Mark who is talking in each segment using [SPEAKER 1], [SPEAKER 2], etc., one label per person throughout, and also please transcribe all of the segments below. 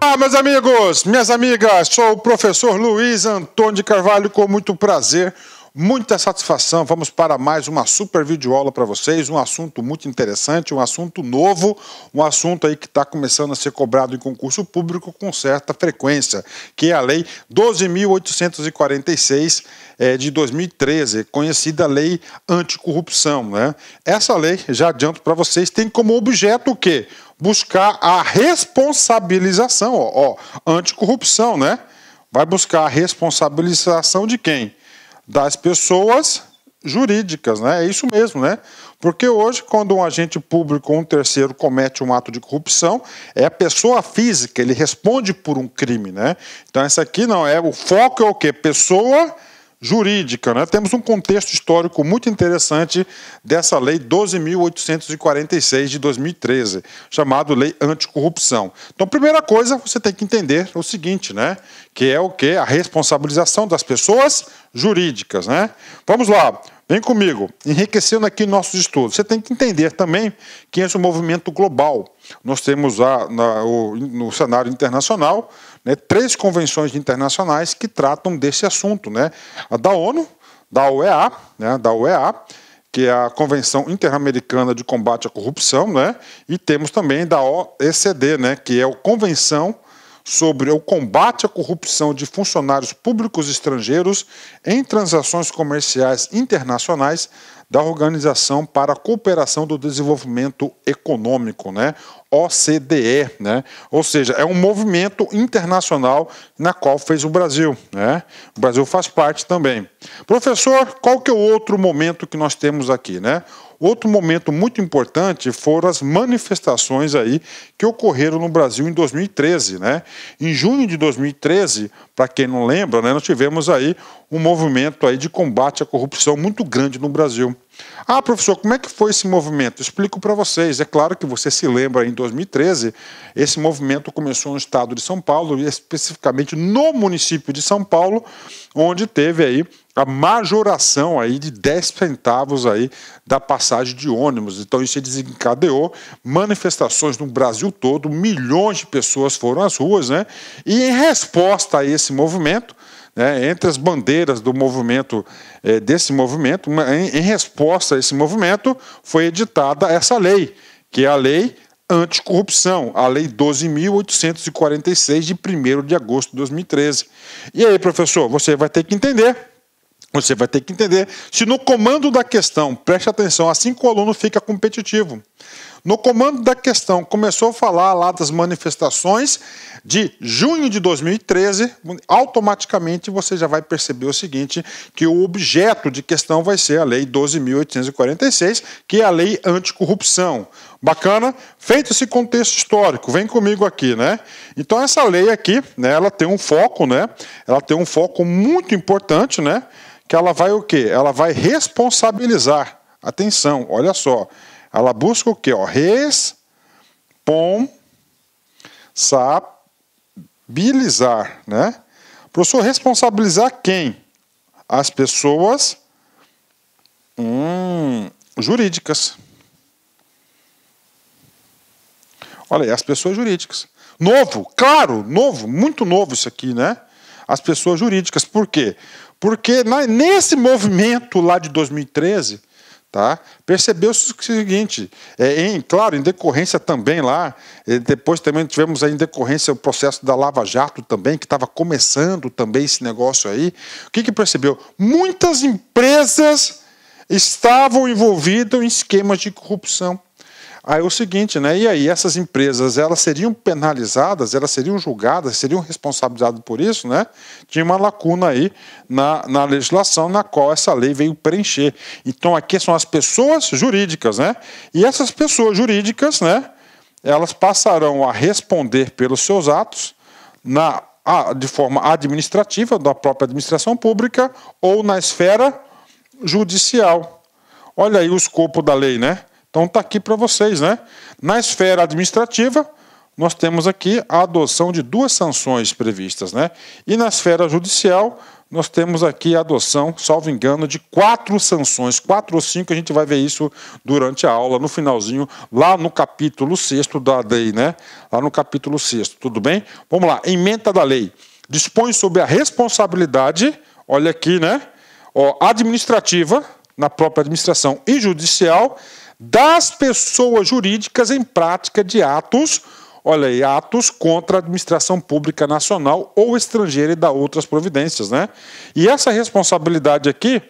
[SPEAKER 1] Olá, meus amigos, minhas amigas, sou o professor Luiz Antônio de Carvalho, com muito prazer, muita satisfação. Vamos para mais uma super videoaula para vocês, um assunto muito interessante, um assunto novo, um assunto aí que está começando a ser cobrado em concurso público com certa frequência, que é a Lei 12.846 de 2013, conhecida Lei Anticorrupção, né? Essa lei, já adianto para vocês, tem como objeto o quê? Buscar a responsabilização, anticorrupção, né? Vai buscar a responsabilização de quem? Das pessoas jurídicas, né? É isso mesmo, né? Porque hoje, quando um agente público ou um terceiro comete um ato de corrupção, é a pessoa física, ele responde por um crime, né? Então, essa aqui não é, o foco é o quê? Pessoa jurídica, né? Temos um contexto histórico muito interessante dessa Lei 12.846 de 2013, chamado Lei Anticorrupção. Então, primeira coisa, você tem que entender o seguinte, né? Que é o quê? A responsabilização das pessoas jurídicas, né? Vamos lá, vem comigo, enriquecendo aqui nossos estudos. Você tem que entender também que esse é um movimento global. Nós temos no cenário internacional, né, 3 convenções internacionais que tratam desse assunto, né? A da ONU, da UEA, né, que é a Convenção Interamericana de Combate à Corrupção, né? E temos também da OECD, né, que é a Convenção sobre o combate à corrupção de funcionários públicos estrangeiros em transações comerciais internacionais da Organização para a Cooperação do Desenvolvimento Econômico, né? OCDE, né? Ou seja, é um movimento internacional na qual fez o Brasil, né? O Brasil faz parte também. Professor, qual que é o outro momento que nós temos aqui, né? Outro momento muito importante foram as manifestações aí que ocorreram no Brasil em 2013, né? Em junho de 2013, para quem não lembra, né, nós tivemos aí um movimento aí de combate à corrupção muito grande no Brasil. Ah, professor, como é que foi esse movimento? Explico para vocês. É claro que você se lembra, em 2013, esse movimento começou no estado de São Paulo, e especificamente no município de São Paulo, onde teve aí a majoração aí de 10 centavos aí da passagem de ônibus. Então isso desencadeou manifestações no Brasil todo, milhões de pessoas foram às ruas, né? E em resposta a esse movimento, né, entre as bandeiras do movimento, desse movimento, em resposta a esse movimento, foi editada essa lei, que é a Lei Anticorrupção, a Lei 12.846 de 1º de agosto de 2013. E aí, professor, você vai ter que entender. Você vai ter que entender se no comando da questão, preste atenção, assim que o aluno fica competitivo. No comando da questão, começou a falar lá das manifestações de junho de 2013, automaticamente você já vai perceber o seguinte, que o objeto de questão vai ser a Lei 12.846, que é a Lei Anticorrupção. Bacana? Feito esse contexto histórico, vem comigo aqui, né? Então essa lei aqui, né, ela tem um foco, né? Ela tem um foco muito importante, né? Que ela vai o quê? Ela vai responsabilizar. Atenção, olha só. Ela busca o quê? Responsabilizar, né? Professor, responsabilizar quem? As pessoas jurídicas. Olha aí, as pessoas jurídicas. Novo, claro, novo, muito novo isso aqui, né? As pessoas jurídicas. Por quê? Porque nesse movimento lá de 2013, tá, percebeu-se o seguinte, claro, em decorrência também lá, depois também tivemos aí em decorrência o processo da Lava Jato também, que estava começando também esse negócio aí. O que percebeu? Muitas empresas estavam envolvidas em esquemas de corrupção. Aí é o seguinte, né? E aí essas empresas, elas seriam penalizadas, elas seriam julgadas, seriam responsabilizadas por isso, né? Tinha uma lacuna aí na legislação na qual essa lei veio preencher. Então aqui são as pessoas jurídicas, né? E essas pessoas jurídicas, né? Elas passarão a responder pelos seus atos de forma administrativa, da própria administração pública ou na esfera judicial. Olha aí o escopo da lei, né? Então está aqui para vocês, né? Na esfera administrativa, nós temos aqui a adoção de 2 sanções previstas, né? E na esfera judicial, nós temos aqui a adoção, salvo engano, de 4 sanções, 4 ou 5, a gente vai ver isso durante a aula, no finalzinho, lá no capítulo 6º da lei, né? Lá no capítulo 6º, tudo bem? Vamos lá, ementa da lei. Dispõe sobre a responsabilidade, olha aqui, né? Administrativa, na própria administração e judicial, das pessoas jurídicas em prática de atos, olha aí, atos contra a administração pública nacional ou estrangeira e da outras providências, né? E essa responsabilidade aqui,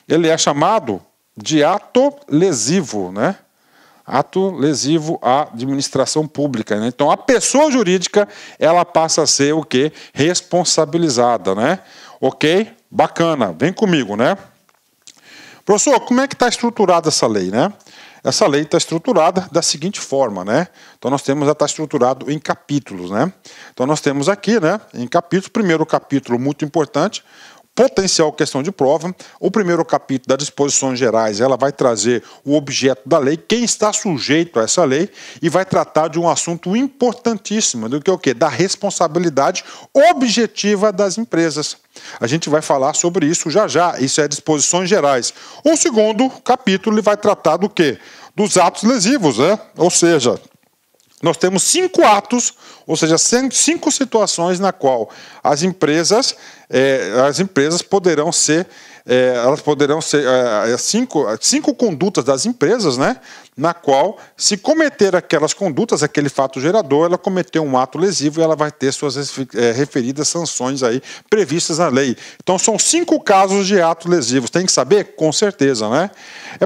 [SPEAKER 1] ele é chamado de ato lesivo, né? Ato lesivo à administração pública, né? Então, a pessoa jurídica, ela passa a ser o quê? Responsabilizada, né? Ok? Bacana, vem comigo, né? Professor, como é que está estruturada essa lei, né? Essa lei está estruturada da seguinte forma, né? Então nós temos, ela está estruturado em capítulos, né? Então nós temos aqui, né, em capítulos, primeiro capítulo muito importante, potencial questão de prova. O primeiro capítulo das disposições gerais, ela vai trazer o objeto da lei, quem está sujeito a essa lei, e vai tratar de um assunto importantíssimo, do que o quê? Da responsabilidade objetiva das empresas. A gente vai falar sobre isso já já, isso é disposições gerais. O segundo capítulo ele vai tratar do quê? Dos atos lesivos, né? Ou seja, nós temos 5 atos, ou seja, 5 situações na qual as empresas poderão ser, cinco condutas das empresas, né, na qual, se cometer aquelas condutas, aquele fato gerador, ela cometeu um ato lesivo e ela vai ter suas referidas sanções aí previstas na lei. Então, são 5 casos de atos lesivos. Tem que saber? Com certeza, né?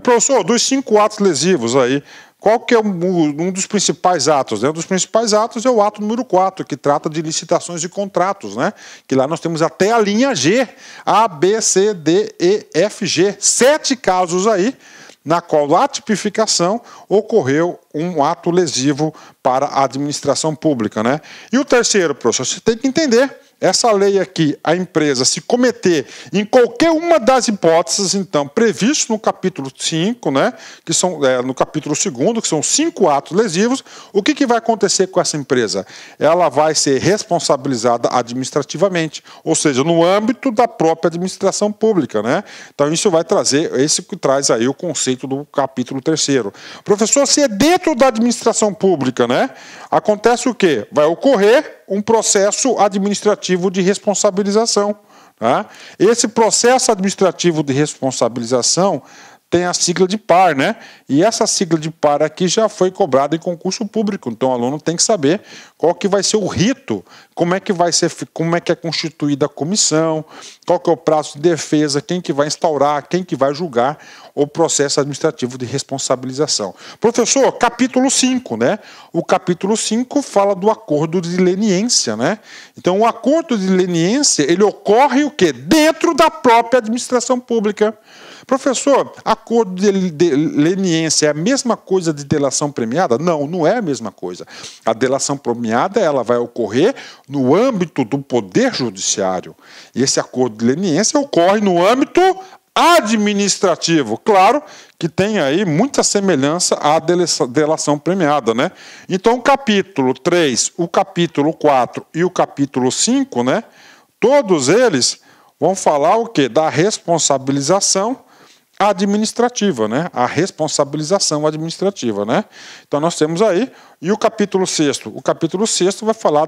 [SPEAKER 1] Professor, dos 5 atos lesivos aí, qual que é um dos principais atos? Um dos principais atos é o ato número 4, que trata de licitações e contratos, né? Que lá nós temos até a linha G, A, B, C, D, E, F, G. 7 casos aí, na qual a tipificação ocorreu um ato lesivo para a administração pública, né? E o terceiro, professor, você tem que entender. Essa lei aqui, a empresa, se cometer em qualquer uma das hipóteses, então, previstos no capítulo 5, né, que são no capítulo 2º, que são 5 atos lesivos, o que vai acontecer com essa empresa? Ela vai ser responsabilizada administrativamente, ou seja, no âmbito da própria administração pública, né? Então, isso vai trazer, esse que traz aí o conceito do capítulo 3º. Professor, se é dentro da administração pública, né, acontece o quê? Vai ocorrer um processo administrativo de responsabilização. Tá? Esse processo administrativo de responsabilização tem a sigla de par, né? E essa sigla de par aqui já foi cobrada em concurso público. Então o aluno tem que saber qual que vai ser o rito, como é que é constituída a comissão, qual que é o prazo de defesa, quem que vai instaurar, quem que vai julgar o processo administrativo de responsabilização. Professor, capítulo 5, né? O capítulo 5 fala do acordo de leniência, né? Então o acordo de leniência, ele ocorre o quê? Dentro da própria administração pública. Professor, acordo de leniência é a mesma coisa de delação premiada? Não, não é a mesma coisa. A delação premiada ela vai ocorrer no âmbito do Poder Judiciário. E esse acordo de leniência ocorre no âmbito administrativo. Claro que tem aí muita semelhança à delação premiada, né? Então, o capítulo 3, o capítulo 4 e o capítulo 5, né? Todos eles vão falar o quê? Da responsabilização administrativa, né? A responsabilização administrativa, né? Então nós temos aí, e o capítulo 6º? O capítulo 6º vai falar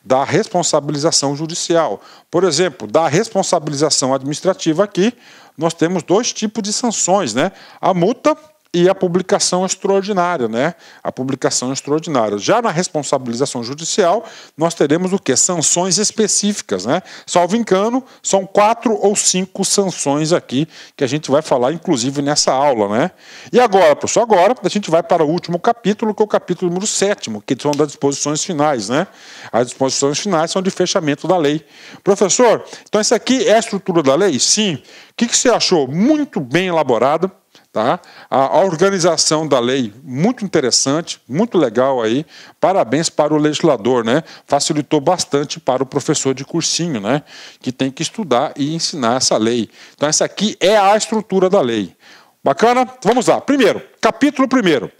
[SPEAKER 1] da responsabilização judicial. Por exemplo, da responsabilização administrativa aqui, nós temos 2 tipos de sanções, né? A multa e a publicação extraordinária, né? A publicação extraordinária. Já na responsabilização judicial, nós teremos o quê? Sanções específicas, né? Salvo engano, são 4 ou 5 sanções aqui que a gente vai falar, inclusive, nessa aula, né? E agora, professor, agora a gente vai para o último capítulo, que é o capítulo número 7º, que são das disposições finais, né? As disposições finais são de fechamento da lei. Professor, então essa aqui é a estrutura da lei? Sim. O que você achou? Muito bem elaborada. Tá? A organização da lei, muito interessante, muito legal aí. Parabéns para o legislador, né? Facilitou bastante para o professor de cursinho, né? Que tem que estudar e ensinar essa lei. Então essa aqui é a estrutura da lei. Bacana? Vamos lá. Primeiro, capítulo 1º.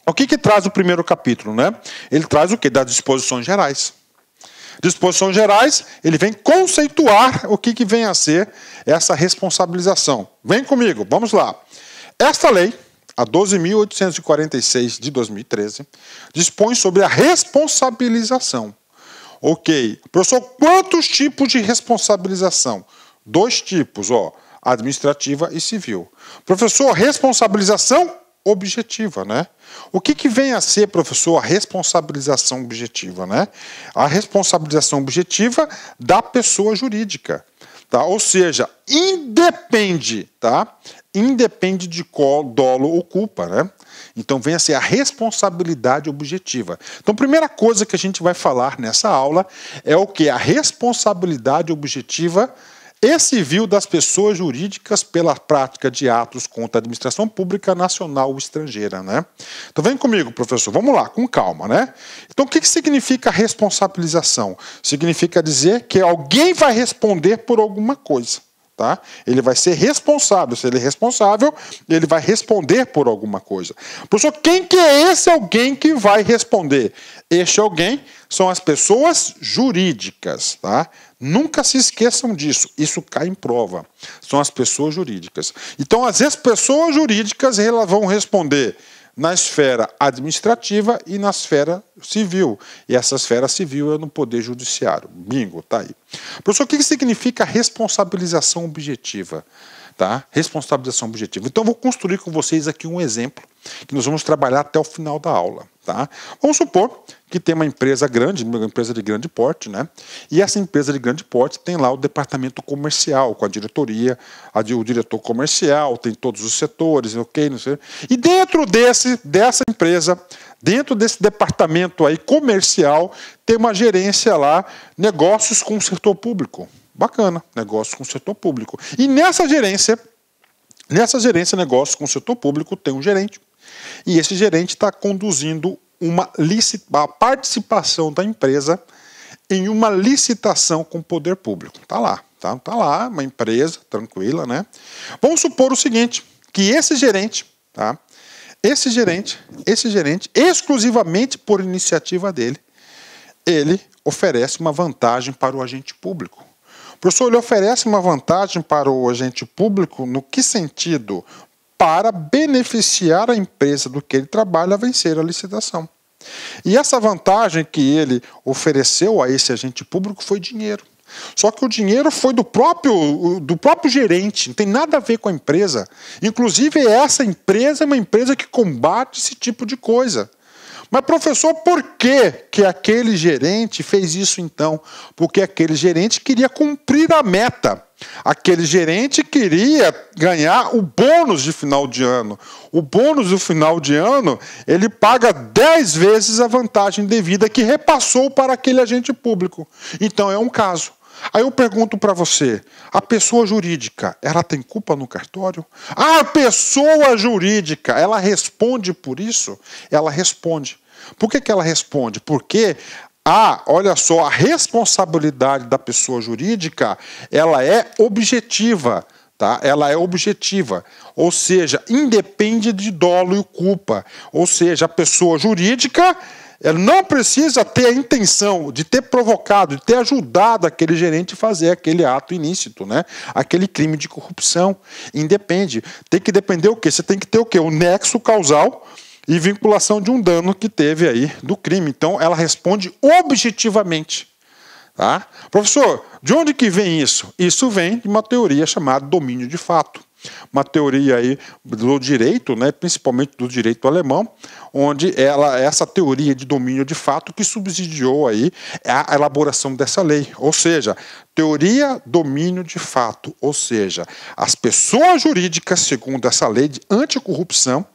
[SPEAKER 1] O que traz o primeiro capítulo, né? Ele traz o quê? Das disposições gerais. Disposições gerais, ele vem conceituar o que vem a ser essa responsabilização. Vem comigo, vamos lá. Esta lei, a 12.846 de 2013, dispõe sobre a responsabilização. Ok. Professor, quantos tipos de responsabilização? 2 tipos, administrativa e civil. Professor, responsabilização objetiva, né? O que vem a ser, professor, a responsabilização objetiva, né? A responsabilização objetiva da pessoa jurídica, tá? Ou seja, independe, tá? Independe de dolo ou culpa, né? Então vem a ser a responsabilidade objetiva. Então, primeira coisa que a gente vai falar nessa aula é o que? A responsabilidade objetiva e civil das pessoas jurídicas pela prática de atos contra a administração pública nacional ou estrangeira, né? Então vem comigo, professor, vamos lá, com calma, né? Então o que significa responsabilização? Significa dizer que alguém vai responder por alguma coisa, tá? Ele vai ser responsável. Se ele é responsável, ele vai responder por alguma coisa. Professor, quem que é esse alguém que vai responder? Este alguém são as pessoas jurídicas, tá? Nunca se esqueçam disso, isso cai em prova. São as pessoas jurídicas. Então, as pessoas jurídicas elas vão responder na esfera administrativa e na esfera civil. E essa esfera civil é no Poder Judiciário. Bingo, tá aí. Professor, o que significa responsabilização objetiva? Tá? Responsabilização objetiva. Então, eu vou construir com vocês aqui um exemplo que nós vamos trabalhar até o final da aula. Tá? Vamos supor que tem uma empresa grande, uma empresa de grande porte, né? E essa empresa de grande porte tem lá o departamento comercial, com a diretoria, o diretor comercial, tem todos os setores, ok? Não sei. E dentro dessa empresa, dentro desse departamento aí comercial, tem uma gerência lá, negócios com o setor público. Bacana, negócios com o setor público. E nessa gerência, negócios com o setor público, tem um gerente. E esse gerente está conduzindo a participação da empresa em uma licitação com o poder público. Está lá, tá lá, uma empresa tranquila, né? Vamos supor o seguinte, que esse gerente, tá? Esse gerente, exclusivamente por iniciativa dele, ele oferece uma vantagem para o agente público. O professor, ele oferece uma vantagem para o agente público no que sentido? Para beneficiar a empresa do que ele trabalha a vencer a licitação. E essa vantagem que ele ofereceu a esse agente público foi dinheiro. Só que o dinheiro foi do próprio gerente, não tem nada a ver com a empresa. Inclusive, essa empresa é uma empresa que combate esse tipo de coisa. Mas, professor, por que aquele gerente fez isso então? Porque aquele gerente queria cumprir a meta. Aquele gerente queria ganhar o bônus de final de ano. O bônus do final de ano, ele paga 10 vezes a vantagem devida que repassou para aquele agente público. Então, é um caso. Aí eu pergunto para você, a pessoa jurídica, ela tem culpa no cartório? A pessoa jurídica, ela responde por isso? Ela responde. Por que ela responde? Porque, olha só, a responsabilidade da pessoa jurídica, ela é objetiva. Tá? Ela é objetiva, ou seja, independe de dolo e culpa. Ou seja, a pessoa jurídica ela não precisa ter a intenção de ter provocado, de ter ajudado aquele gerente a fazer aquele ato ilícito, né? Aquele crime de corrupção. Independe. Tem que depender o quê? Você tem que ter o quê? O nexo causal e vinculação de um dano que teve aí do crime. Então, ela responde objetivamente. Tá? Professor, de onde que vem isso? Isso vem de uma teoria chamada domínio de fato. Uma teoria aí do direito, né, principalmente do direito alemão, onde essa teoria de domínio de fato que subsidiou aí a elaboração dessa lei. Ou seja, teoria domínio de fato. Ou seja, as pessoas jurídicas, segundo essa lei de anticorrupção,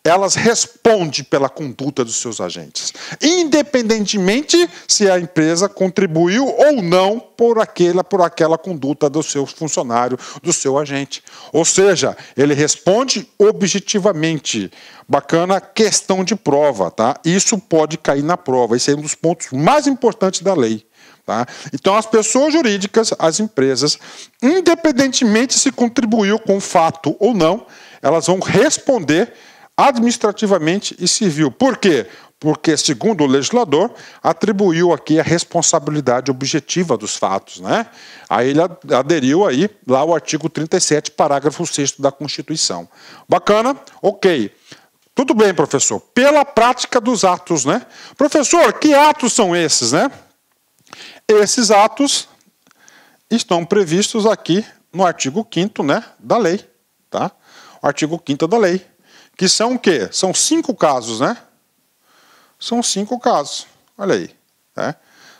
[SPEAKER 1] elas respondem pela conduta dos seus agentes, independentemente se a empresa contribuiu ou não por aquela conduta do seu funcionário, do seu agente. Ou seja, ele responde objetivamente. Bacana, questão de prova, tá? Isso pode cair na prova, esse é um dos pontos mais importantes da lei. Tá? Então, as pessoas jurídicas, as empresas, independentemente se contribuiu com o fato ou não, elas vão responder administrativamente e civil. Por quê? porque, segundo o legislador, atribuiu aqui a responsabilidade objetiva dos fatos, né? Aí ele aderiu aí lá ao artigo 37, parágrafo 6º da Constituição. Bacana? Ok. Tudo bem, professor. Pela prática dos atos, né? Professor, que atos são esses, né? Esses atos estão previstos aqui no artigo 5º, né, da lei, tá? O artigo 5º da lei, que são o quê? São 5 casos, né? São 5 casos. Olha aí, né?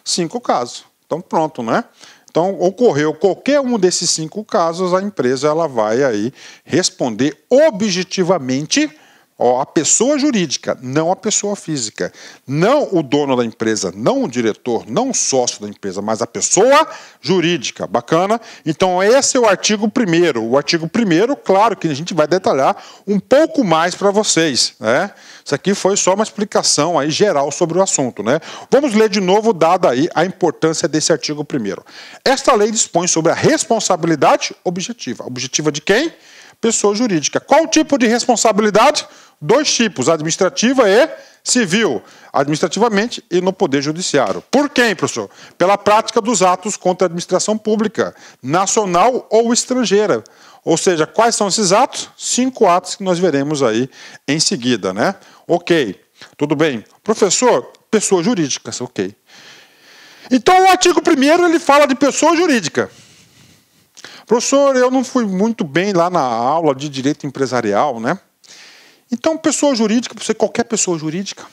[SPEAKER 1] 5 casos. Então pronto, né? Então ocorreu qualquer um desses 5 casos, a empresa ela vai aí responder objetivamente. Ó, a pessoa jurídica, não a pessoa física. Não o dono da empresa, não o diretor, não o sócio da empresa, mas a pessoa jurídica. Bacana? Então esse é o artigo 1º. O artigo 1º, claro que a gente vai detalhar um pouco mais para vocês, né? Isso aqui foi só uma explicação aí geral sobre o assunto, né? Vamos ler de novo, dada aí a importância desse artigo 1º. Esta lei dispõe sobre a responsabilidade objetiva. Objetiva de quem? Pessoa jurídica. Qual tipo de responsabilidade? 2 tipos, administrativa e civil. Administrativamente e no Poder Judiciário. Por quem, professor? Pela prática dos atos contra a administração pública, nacional ou estrangeira. Ou seja, quais são esses atos? 5 atos que nós veremos aí em seguida, né? Ok, tudo bem. Professor, pessoa jurídica, ok. Então o artigo 1º ele fala de pessoa jurídica. Professor, eu não fui muito bem lá na aula de direito empresarial, né? Então, pessoa jurídica, pode ser qualquer pessoa jurídica.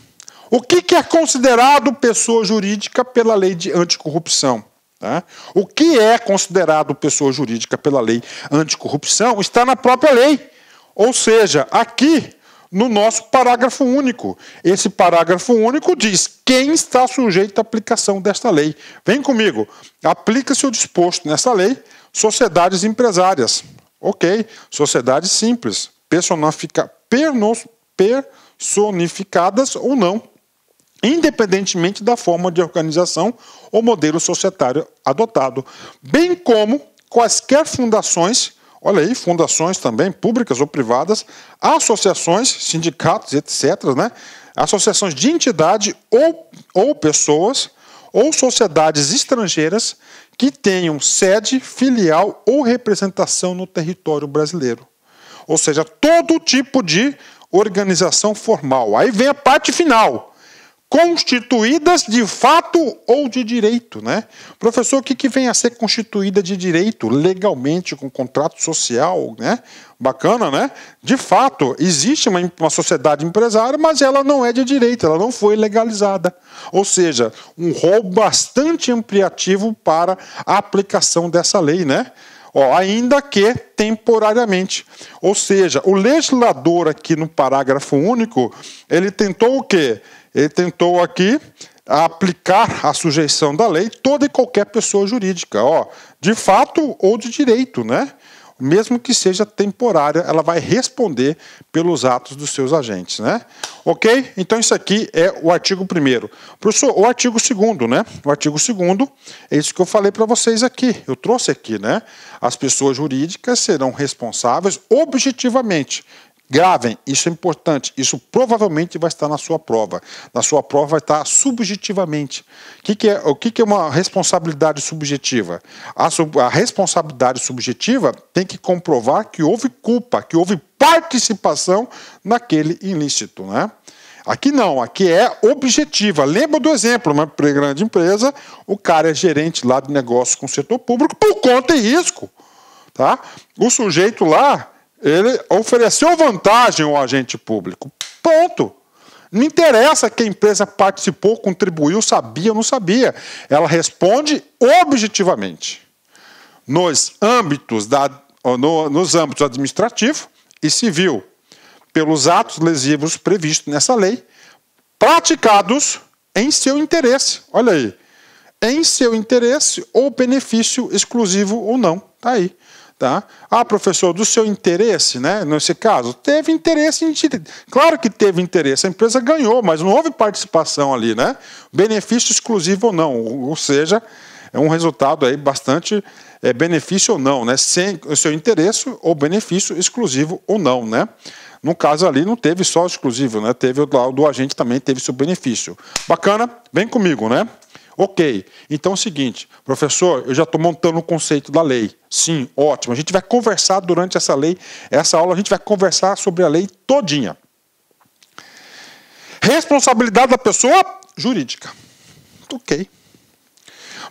[SPEAKER 1] O que é considerado pessoa jurídica pela lei de anticorrupção? Tá? O que é considerado pessoa jurídica pela lei anticorrupção está na própria lei. Ou seja, aqui no nosso parágrafo único. Esse parágrafo único diz quem está sujeito à aplicação desta lei. Vem comigo. Aplica-se o disposto nessa lei. Sociedades empresárias. Ok. Sociedades simples. Personificadas ou não. Independentemente da forma de organização ou modelo societário adotado. Bem como quaisquer fundações, olha aí, fundações também, públicas ou privadas, associações, sindicatos, etc., né? Associações de entidade ou pessoas, ou sociedades estrangeiras que tenham sede, filial ou representação no território brasileiro. Ou seja, todo tipo de organização formal. Aí vem a parte final. Constituídas de fato ou de direito, né? Professor, o que vem a ser constituída de direito? Legalmente, com contrato social, né? Bacana, né? De fato, existe uma sociedade empresária, mas ela não é de direito, ela não foi legalizada. Ou seja, um rol bastante ampliativo para a aplicação dessa lei, né? Ó, ainda que temporariamente. Ou seja, o legislador aqui no parágrafo único, ele tentou o quê? Ele tentou aqui aplicar a sujeição da lei toda e qualquer pessoa jurídica, ó, de fato ou de direito, né? Mesmo que seja temporária, ela vai responder pelos atos dos seus agentes, né? Ok? Então isso aqui é o artigo 1º. Professor, o artigo 2º, né? O artigo 2º é isso que eu falei para vocês aqui, eu trouxe aqui, né? As pessoas jurídicas serão responsáveis objetivamente. Gravem, isso é importante, isso provavelmente vai estar na sua prova. Na sua prova vai estar subjetivamente. O que é uma responsabilidade subjetiva? A responsabilidade subjetiva tem que comprovar que houve culpa, que houve participação naquele ilícito, né? Aqui não, aqui é objetiva. Lembra do exemplo, uma grande empresa, o cara é gerente lá de negócio com o setor público por conta e risco. Tá? O sujeito lá, ele ofereceu vantagem ao agente público. Ponto. Não interessa que a empresa participou, contribuiu, sabia ou não sabia. Ela responde objetivamente. Nos âmbitos administrativo e civil, pelos atos lesivos previstos nessa lei, praticados em seu interesse. Olha aí. Em seu interesse ou benefício exclusivo ou não. Está aí. Tá? Ah, professor, do seu interesse, né? Nesse caso, teve interesse em... Claro que teve interesse, a empresa ganhou, mas não houve participação ali, né? Benefício exclusivo ou não, ou seja, é um resultado aí bastante benefício ou não, né? Sem o seu interesse ou benefício exclusivo ou não, né? No caso ali não teve só exclusivo, né? Teve o do agente também teve seu benefício. Bacana? Vem comigo, né? Ok. Então é o seguinte, professor, eu já estou montando o conceito da lei. Sim, ótimo. A gente vai conversar durante essa aula a gente vai conversar sobre a lei todinha. Responsabilidade da pessoa jurídica. Ok.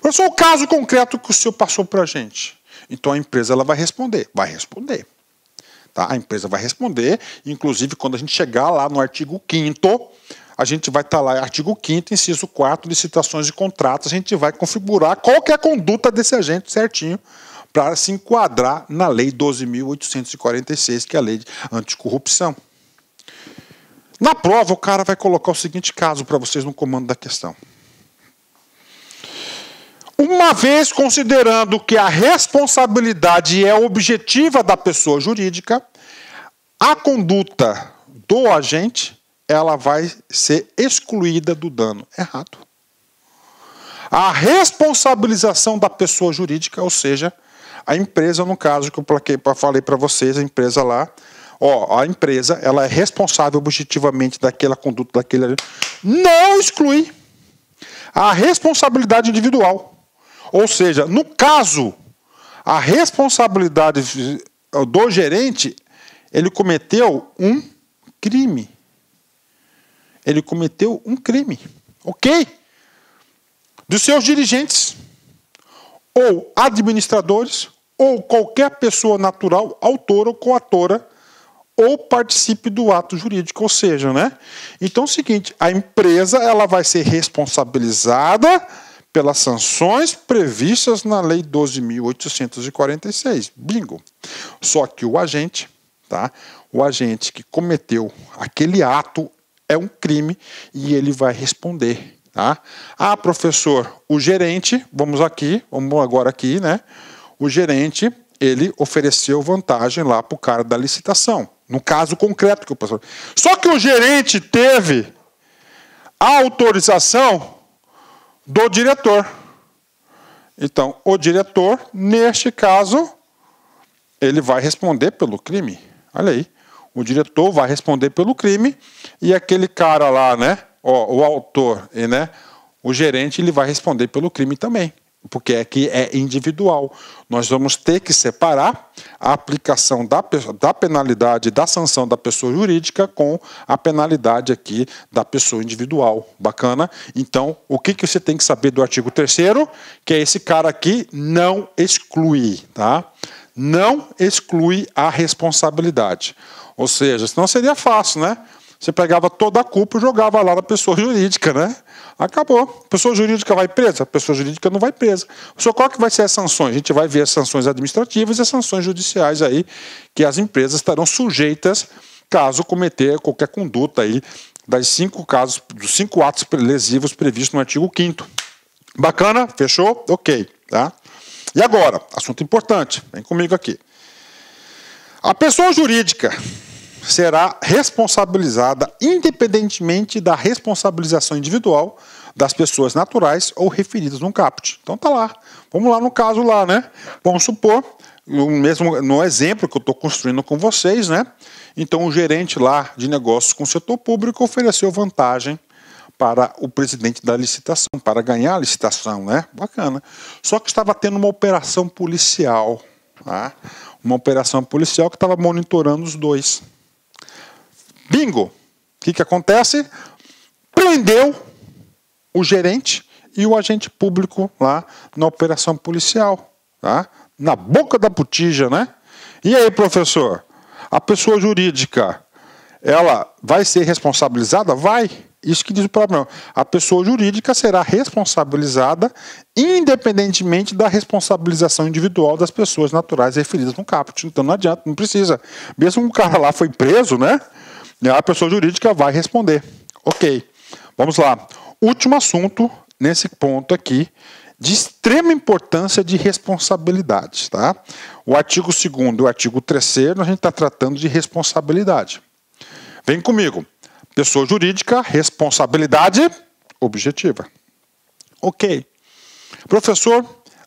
[SPEAKER 1] Professor, o caso concreto que o senhor passou para a gente. Então a empresa ela vai responder. Vai responder. Tá? A empresa vai responder, inclusive quando a gente chegar lá no artigo 5º, a gente vai estar lá, artigo 5º, inciso 4, licitações de contratos, a gente vai configurar qual que é a conduta desse agente certinho para se enquadrar na lei 12.846, que é a lei anticorrupção. Na prova, o cara vai colocar o seguinte caso para vocês no comando da questão. Uma vez considerando que a responsabilidade é objetiva da pessoa jurídica, a conduta do agente ela vai ser excluída do dano. Errado. A responsabilização da pessoa jurídica, ou seja, a empresa, no caso que eu falei para vocês, a empresa lá, a empresa ela é responsável objetivamente daquela conduta, daquele não exclui a responsabilidade individual. Ou seja, no caso, a responsabilidade do gerente, ele cometeu um crime. Ele cometeu um crime, ok? Dos seus dirigentes, ou administradores, ou qualquer pessoa natural, autora ou coautora, ou participe do ato jurídico, ou seja, né? Então é o seguinte, a empresa ela vai ser responsabilizada pelas sanções previstas na Lei 12.846. Bingo. Só que o agente, tá? O agente que cometeu aquele ato é um crime e ele vai responder, tá? Ah, professor, o gerente, vamos agora aqui, né? O gerente, ele ofereceu vantagem lá para o cara da licitação. No caso concreto que o professor. Só que o gerente teve a autorização do diretor. Então, o diretor, neste caso, ele vai responder pelo crime. Olha aí. O diretor vai responder pelo crime e aquele cara lá, né, o autor, né, o gerente, ele vai responder pelo crime também. Porque aqui é individual. Nós vamos ter que separar a aplicação da penalidade, da sanção da pessoa jurídica com a penalidade aqui da pessoa individual. Bacana? Então, o que você tem que saber do artigo 3º? Que é esse cara aqui não exclui, tá? Não exclui a responsabilidade. Ou seja, senão seria fácil, né? Você pegava toda a culpa e jogava lá na pessoa jurídica, né? Acabou. A pessoa jurídica vai presa? A pessoa jurídica não vai presa. Só qual que vai ser as sanções? A gente vai ver as sanções administrativas e as sanções judiciais aí, que as empresas estarão sujeitas caso cometer qualquer conduta aí dos 5 atos lesivos previstos no artigo 5º. Bacana? Fechou? Ok. Tá? E agora, assunto importante. Vem comigo aqui. A pessoa jurídica será responsabilizada independentemente da responsabilização individual das pessoas naturais ou referidas no caput. Então tá lá. Vamos lá no caso lá, né? Vamos supor, no exemplo que eu estou construindo com vocês, né? Então o gerente lá de negócios com o setor público ofereceu vantagem para o presidente da licitação, para ganhar a licitação, né? Bacana. Só que estava tendo uma operação policial, tá? Uma operação policial que estava monitorando os dois. Bingo! O que acontece? Prendeu o gerente e o agente público lá na operação policial, tá? Na boca da botija, né? E aí, professor? A pessoa jurídica, ela vai ser responsabilizada? Vai. Isso que diz o problema. A pessoa jurídica será responsabilizada independentemente da responsabilização individual das pessoas naturais referidas no caput. Então não adianta, não precisa. Mesmo o cara lá foi preso, né? A pessoa jurídica vai responder. Ok. Vamos lá. Último assunto nesse ponto aqui, de extrema importância de responsabilidade, tá? O artigo 2º e o artigo 3º, a gente está tratando de responsabilidade. Vem comigo. Pessoa jurídica, responsabilidade objetiva. Ok. Professor,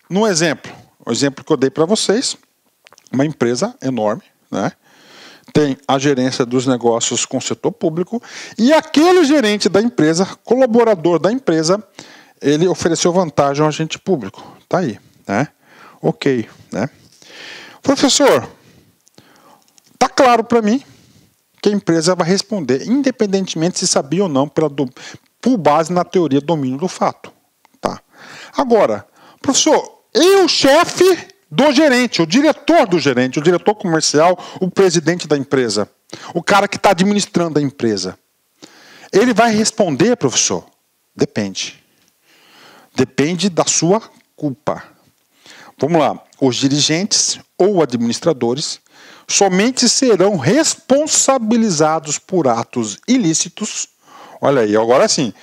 [SPEAKER 1] no exemplo, o exemplo que eu dei para vocês, uma empresa enorme, né? tem a gerência dos negócios com o setor público e aquele gerente da empresa, colaborador da empresa, ele ofereceu vantagem ao agente público. Tá aí, né? Ok, né? Professor, tá claro para mim que a empresa vai responder, independentemente se sabia ou não, por base na teoria do domínio do fato. Tá? Agora, professor, e o chefe do gerente, o diretor do gerente, o diretor comercial, o presidente da empresa, o cara que está administrando a empresa, ele vai responder, professor? Depende. Depende da sua culpa. Vamos lá. Os dirigentes ou administradores somente serão responsabilizados por atos ilícitos. Olha aí, agora sim.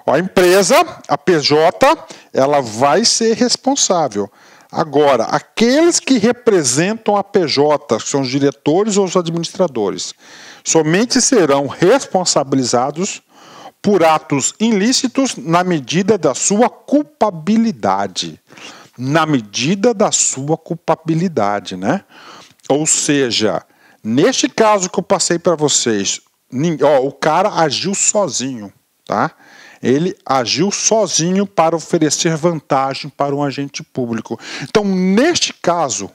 [SPEAKER 1] A empresa, a PJ, ela vai ser responsável. Agora, aqueles que representam a PJ, que são os diretores ou os administradores, somente serão responsabilizados por atos ilícitos na medida da sua culpabilidade. Na medida da sua culpabilidade, né? Ou seja, neste caso que eu passei para vocês, o cara agiu sozinho, tá? Ele agiu sozinho para oferecer vantagem para um agente público. Então, neste caso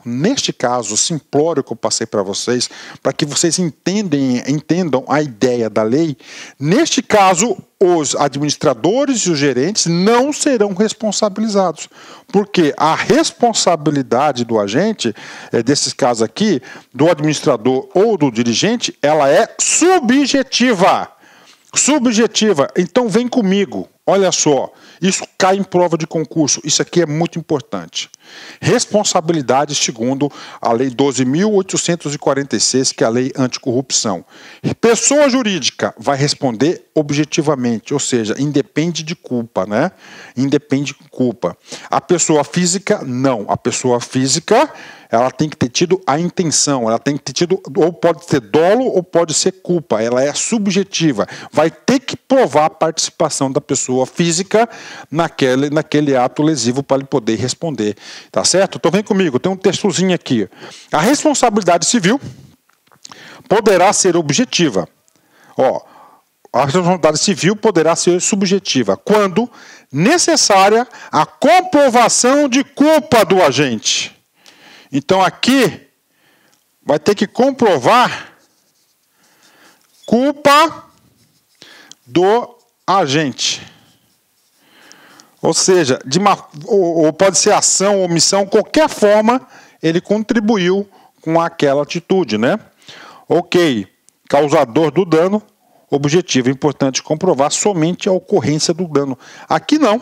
[SPEAKER 1] simplório que eu passei para vocês, para que vocês entendam a ideia da lei, neste caso, os administradores e os gerentes não serão responsabilizados, porque a responsabilidade do agente, desses casos aqui, do administrador ou do dirigente, ela é subjetiva. Subjetiva. Então vem comigo. Olha só, isso cai em prova de concurso. Isso aqui é muito importante. Responsabilidade segundo a Lei 12.846, que é a Lei Anticorrupção. Pessoa jurídica vai responder objetivamente, ou seja, independe de culpa, né? Independe de culpa. A pessoa física, não. A pessoa física, ela tem que ter tido a intenção, ela tem que ter tido, ou pode ser dolo ou pode ser culpa, ela é subjetiva. Vai ter que provar a participação da pessoa física naquele ato lesivo para ele poder responder. Tá certo? Então vem comigo, tem um textozinho aqui. A responsabilidade civil poderá ser objetiva. Ó, a responsabilidade civil poderá ser subjetiva quando necessária a comprovação de culpa do agente. Então aqui vai ter que comprovar culpa do agente. Ou seja, ou pode ser ação, omissão, qualquer forma ele contribuiu com aquela atitude, né? Ok, causador do dano, objetivo, é importante comprovar somente a ocorrência do dano. Aqui não.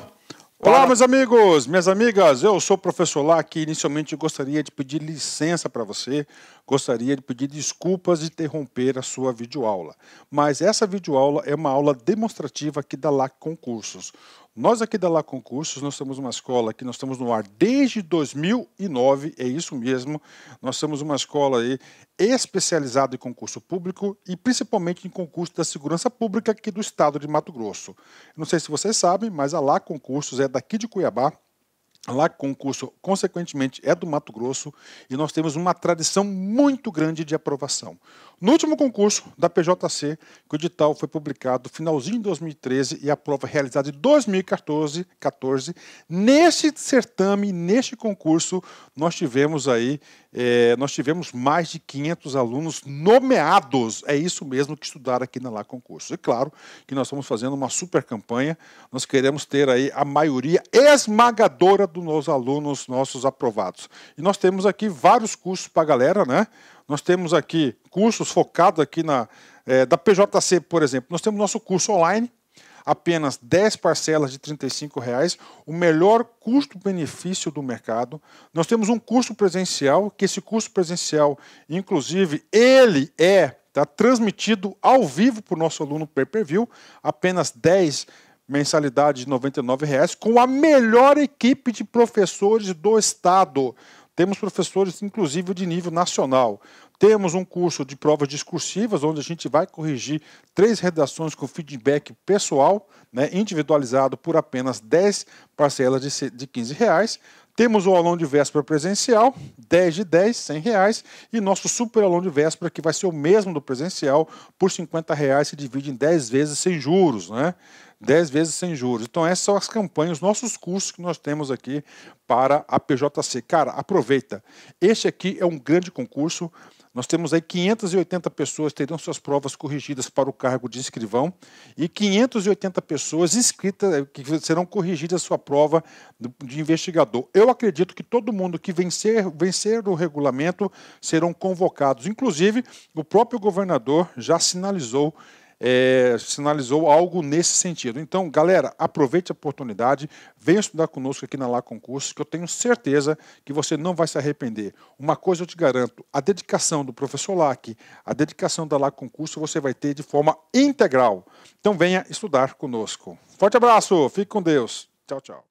[SPEAKER 1] Olá, meus amigos, minhas amigas, eu sou o professor Lac e inicialmente gostaria de pedir licença para você, gostaria de pedir desculpas de interromper a sua videoaula. Mas essa videoaula é uma aula demonstrativa aqui da Lac Concursos. Nós aqui da Lac Concursos, nós temos uma escola que nós estamos no ar desde 2009, é isso mesmo, nós somos uma escola aí especializada em concurso público e principalmente em concurso da segurança pública aqui do estado de Mato Grosso. Não sei se vocês sabem, mas a Lac Concursos é daqui de Cuiabá. A Lac Concurso, consequentemente, é do Mato Grosso e nós temos uma tradição muito grande de aprovação. No último concurso da PJC, que o edital foi publicado no finalzinho de 2013 e a prova realizada em 2014, neste certame, neste concurso, nós tivemos mais de 500 alunos nomeados. É isso mesmo que estudaram aqui na Lac Concursos. E claro que nós estamos fazendo uma super campanha, nós queremos ter aí a maioria esmagadora dos alunos nossos aprovados. E nós temos aqui vários cursos para a galera, né? Nós temos aqui cursos focados aqui da PJC, por exemplo. Nós temos nosso curso online, apenas 10 parcelas de R$ 35,00, o melhor custo-benefício do mercado. Nós temos um curso presencial, que esse curso presencial, inclusive, ele tá transmitido ao vivo para o nosso aluno pay-per-view, apenas 10 mensalidade de R$ 99,00, com a melhor equipe de professores do estado. Temos professores, inclusive, de nível nacional. Temos um curso de provas discursivas, onde a gente vai corrigir 3 redações com feedback pessoal, né, individualizado por apenas 10 parcelas de R$ 15,00. Temos o aulão de véspera presencial, 10 de 10, R$100, e nosso super aulão de véspera, que vai ser o mesmo do presencial, por R$50, se divide em 10 vezes sem juros, né? 10 vezes sem juros. Então essas são as campanhas, os nossos cursos que nós temos aqui para a PJC. Cara, aproveita. Este aqui é um grande concurso. Nós temos aí 580 pessoas que terão suas provas corrigidas para o cargo de escrivão e 580 pessoas inscritas que serão corrigidas a sua prova de investigador. Eu acredito que todo mundo que vencer o regulamento serão convocados. Inclusive, o próprio governador já sinalizou algo nesse sentido. Então, galera, aproveite a oportunidade, venha estudar conosco aqui na Lá Concursos, que eu tenho certeza que você não vai se arrepender. Uma coisa eu te garanto, a dedicação do professor Lac, a dedicação da Lá Concursos você vai ter de forma integral. Então venha estudar conosco. Forte abraço, fique com Deus. Tchau, tchau.